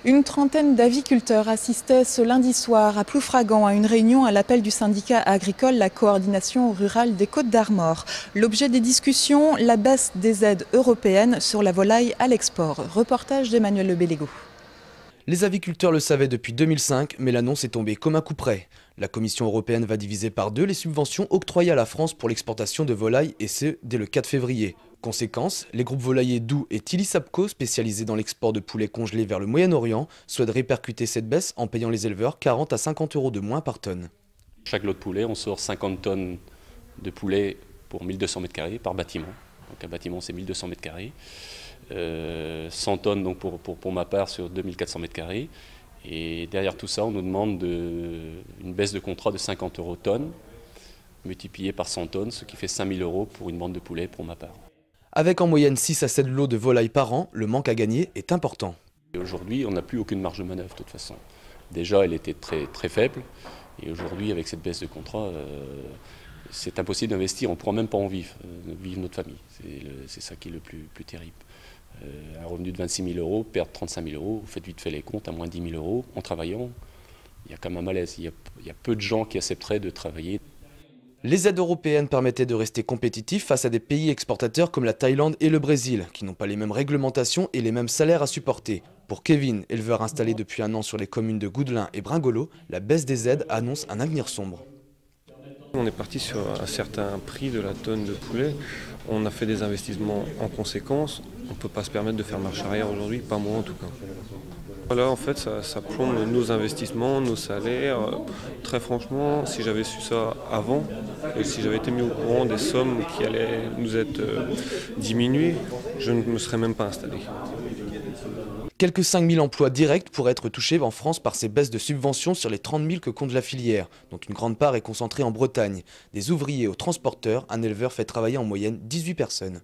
Une trentaine d'aviculteurs assistaient ce lundi soir à Ploufragan à une réunion à l'appel du syndicat agricole La Coordination Rurale des Côtes-d'Armor. L'objet des discussions, la baisse des aides européennes sur la volaille à l'export. Reportage d'Emmanuel Le Bellego. Les aviculteurs le savaient depuis 2005, mais l'annonce est tombée comme un coup près. La Commission européenne va diviser par deux les subventions octroyées à la France pour l'exportation de volailles, et ce, dès le 4 février. Conséquence, les groupes volaillers Doux et Tilly Sapco, spécialisés dans l'export de poulets congelés vers le Moyen-Orient, souhaitent répercuter cette baisse en payant les éleveurs 40 à 50 euros de moins par tonne. Chaque lot de poulet, on sort 50 tonnes de poulet pour 1200 m² par bâtiment. Donc un bâtiment, c'est 1200 m². 100 tonnes donc pour ma part sur 2400 m². Et derrière tout ça, on nous demande une baisse de contrat de 50 euros tonne, multiplié par 100 tonnes, ce qui fait 5000 euros pour une bande de poulet pour ma part. Avec en moyenne 6 à 7 lots de volailles par an, le manque à gagner est important. Aujourd'hui, on n'a plus aucune marge de manœuvre de toute façon. Déjà, elle était très faible. Et aujourd'hui, avec cette baisse de contrat, c'est impossible d'investir. On ne pourra même pas en vivre notre famille. C'est ça qui est le plus terrible. Un revenu de 26 000 euros, perdre 35 000 euros, vous faites vite fait les comptes, à moins 10 000 euros en travaillant, il y a quand même un malaise. Il y a peu de gens qui accepteraient de travailler. Les aides européennes permettaient de rester compétitifs face à des pays exportateurs comme la Thaïlande et le Brésil, qui n'ont pas les mêmes réglementations et les mêmes salaires à supporter. Pour Kevin, éleveur installé depuis un an sur les communes de Goudelin et Bringolo, la baisse des aides annonce un avenir sombre. On est parti sur un certain prix de la tonne de poulet. On a fait des investissements en conséquence. On ne peut pas se permettre de faire marche arrière aujourd'hui, pas moi en tout cas. Voilà, en fait, ça plombe nos investissements, nos salaires. Très franchement, si j'avais su ça avant, et si j'avais été mis au courant des sommes qui allaient nous être diminuées, je ne me serais même pas installé. Quelques 5 000 emplois directs pourraient être touchés en France par ces baisses de subventions sur les 30 000 que compte la filière, dont une grande part est concentrée en Bretagne. Des ouvriers aux transporteurs, un éleveur fait travailler en moyenne 18 personnes.